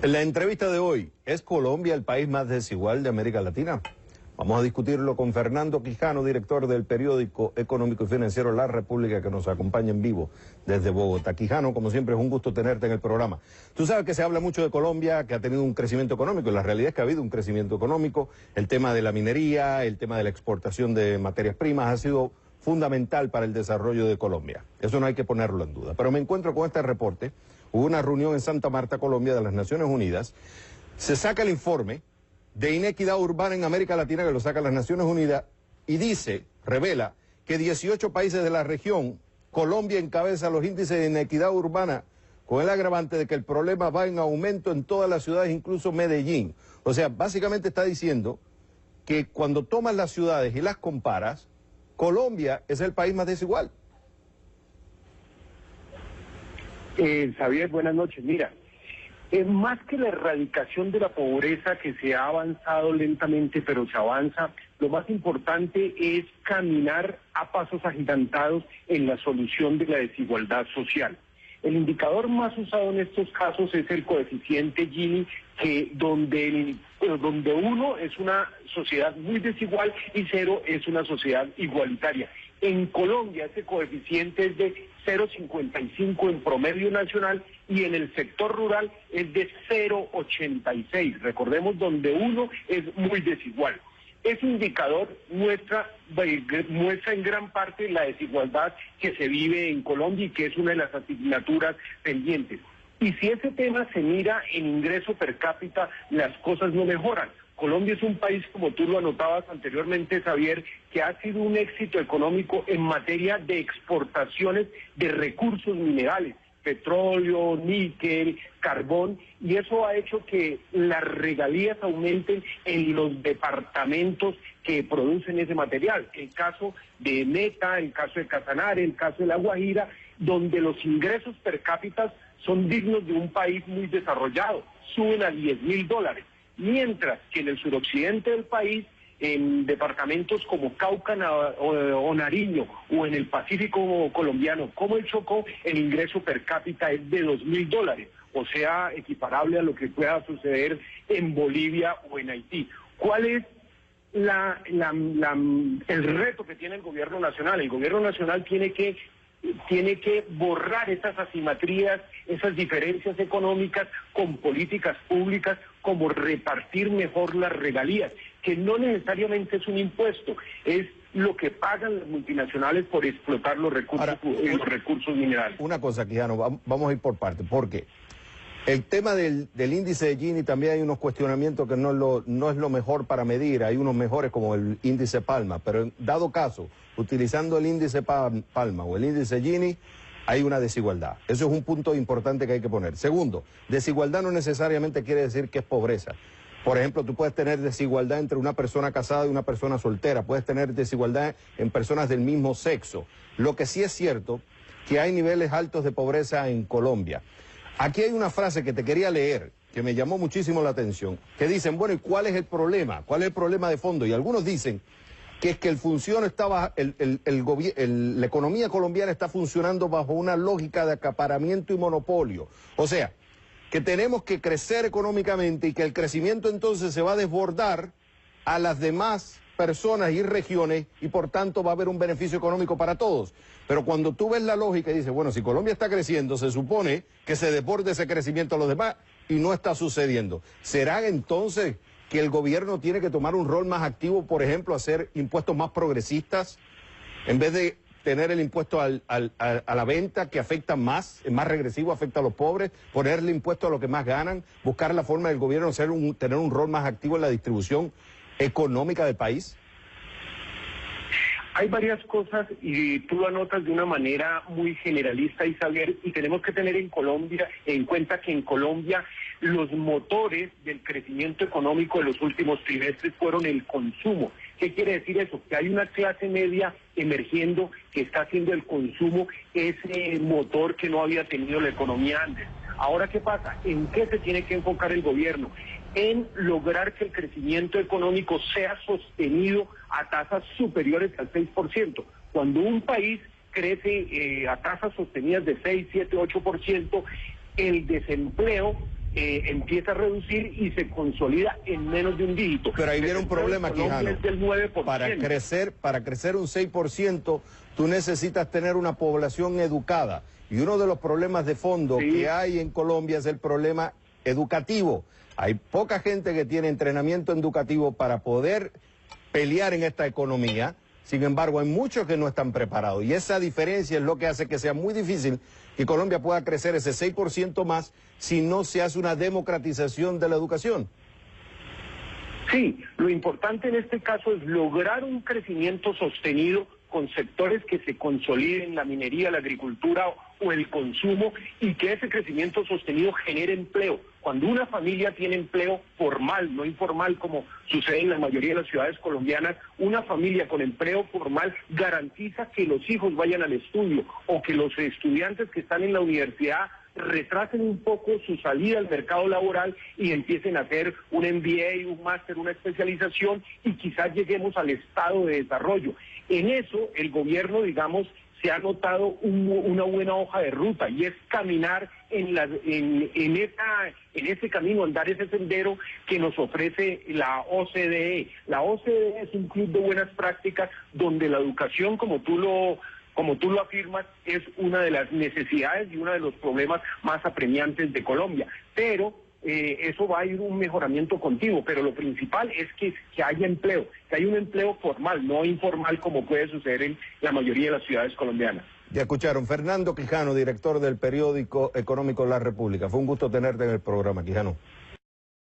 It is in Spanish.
En la entrevista de hoy, ¿es Colombia el país más desigual de América Latina? Vamos a discutirlo con Fernando Quijano, director del periódico económico y financiero La República, que nos acompaña en vivo desde Bogotá. Quijano, como siempre, es un gusto tenerte en el programa. Tú sabes que se habla mucho de Colombia, que ha tenido un crecimiento económico, y la realidad es que ha habido un crecimiento económico. El tema de la minería, el tema de la exportación de materias primas ha sido fundamental para el desarrollo de Colombia. Eso no hay que ponerlo en duda. Pero me encuentro con este reporte. Hubo una reunión en Santa Marta, Colombia, de las Naciones Unidas. Se saca el informe de inequidad urbana en América Latina, que lo sacan las Naciones Unidas, y dice, revela, que 18 países de la región, Colombia encabeza los índices de inequidad urbana, con el agravante de que el problema va en aumento en todas las ciudades, incluso Medellín. O sea, básicamente está diciendo que cuando tomas las ciudades y las comparas, Colombia es el país más desigual. Xavier, buenas noches. Mira, es más que la erradicación de la pobreza, que se ha avanzado lentamente, pero se avanza. Lo más importante es caminar a pasos agigantados en la solución de la desigualdad social. El indicador más usado en estos casos es el coeficiente Gini, que donde 1 es una sociedad muy desigual y 0 es una sociedad igualitaria. En Colombia ese coeficiente es de 0,55 en promedio nacional y en el sector rural es de 0,86. Recordemos, donde 1 es muy desigual. Ese indicador muestra en gran parte la desigualdad que se vive en Colombia y que es una de las asignaturas pendientes. Y si ese tema se mira en ingreso per cápita, las cosas no mejoran. Colombia es un país, como tú lo anotabas anteriormente, Xavier, que ha sido un éxito económico en materia de exportaciones de recursos minerales, petróleo, níquel, carbón, y eso ha hecho que las regalías aumenten en los departamentos que producen ese material. El caso de Meta, el caso de Casanare, el caso de La Guajira, donde los ingresos per cápita son dignos de un país muy desarrollado, suben a $10.000. Mientras que en el suroccidente del país, en departamentos como Cauca o Nariño, o en el Pacífico colombiano, como el Chocó, el ingreso per cápita es de $2.000, o sea, equiparable a lo que pueda suceder en Bolivia o en Haití. ¿Cuál es el reto que tiene el gobierno nacional? El gobierno nacional tiene que borrar esas asimetrías, esas diferencias económicas con políticas públicas, como repartir mejor las regalías, que no necesariamente es un impuesto, es lo que pagan las multinacionales por explotar los recursos, los recursos minerales. Una cosa, Quijano, vamos a ir por partes, porque el tema del índice de Gini también hay unos cuestionamientos que no es lo mejor para medir. Hay unos mejores como el índice Palma, pero en dado caso, utilizando el índice Palma o el índice Gini, hay una desigualdad. Eso es un punto importante que hay que poner. Segundo, desigualdad no necesariamente quiere decir que es pobreza. Por ejemplo, tú puedes tener desigualdad entre una persona casada y una persona soltera. Puedes tener desigualdad en personas del mismo sexo. Lo que sí es cierto, que hay niveles altos de pobreza en Colombia. Aquí hay una frase que te quería leer, que me llamó muchísimo la atención, que dicen, bueno, ¿y cuál es el problema? ¿Cuál es el problema de fondo? Y algunos dicen que es que la economía colombiana está funcionando bajo una lógica de acaparamiento y monopolio. O sea, que tenemos que crecer económicamente y que el crecimiento entonces se va a desbordar a las demás personas y regiones y por tanto va a haber un beneficio económico para todos. Pero cuando tú ves la lógica y dices, bueno, si Colombia está creciendo, se supone que se desborde ese crecimiento a los demás y no está sucediendo. ¿Será entonces que el gobierno tiene que tomar un rol más activo, por ejemplo, hacer impuestos más progresistas, en vez de tener el impuesto a la venta, que afecta más, es más regresivo, afecta a los pobres, ponerle impuesto a los que más ganan, buscar la forma del gobierno de tener un rol más activo en la distribución económica del país? Hay varias cosas y tú lo anotas de una manera muy generalista, Xavier, y tenemos que tener en cuenta que en Colombia los motores del crecimiento económico de los últimos trimestres fueron el consumo. ¿Qué quiere decir eso? Que hay una clase media emergiendo que está haciendo el consumo ese motor que no había tenido la economía antes. Ahora, ¿qué pasa? ¿En qué se tiene que enfocar el gobierno? En lograr que el crecimiento económico sea sostenido a tasas superiores al 6%. Cuando un país crece a tasas sostenidas de 6, 7, 8%, el desempleo empieza a reducir y se consolida en menos de un dígito. Pero ahí viene un problema, Quijano. Es del 9%. Para crecer un 6%, tú necesitas tener una población educada. Y uno de los problemas de fondo que hay en Colombia es el problema educativo. Hay poca gente que tiene entrenamiento educativo para poder pelear en esta economía. Sin embargo, hay muchos que no están preparados. Y esa diferencia es lo que hace que sea muy difícil que Colombia pueda crecer ese 6% más si no se hace una democratización de la educación. Sí, lo importante en este caso es lograr un crecimiento sostenido con sectores que se consoliden, la minería, la agricultura o el consumo, y que ese crecimiento sostenido genere empleo. Cuando una familia tiene empleo formal, no informal como sucede en la mayoría de las ciudades colombianas, una familia con empleo formal garantiza que los hijos vayan al estudio o que los estudiantes que están en la universidad retrasen un poco su salida al mercado laboral y empiecen a hacer un MBA, un máster, una especialización, y quizás lleguemos al estado de desarrollo. En eso el gobierno, digamos, se ha notado una buena hoja de ruta, y es caminar en ese camino, andar ese sendero que nos ofrece la OCDE. La OCDE es un club de buenas prácticas donde la educación, como tú lo afirmas, es una de las necesidades y uno de los problemas más apremiantes de Colombia. Pero eso va a ir un mejoramiento continuo, pero lo principal es que haya empleo, que haya un empleo formal, no informal como puede suceder en la mayoría de las ciudades colombianas. Ya escucharon, Fernando Quijano, director del periódico económico La República. Fue un gusto tenerte en el programa, Quijano.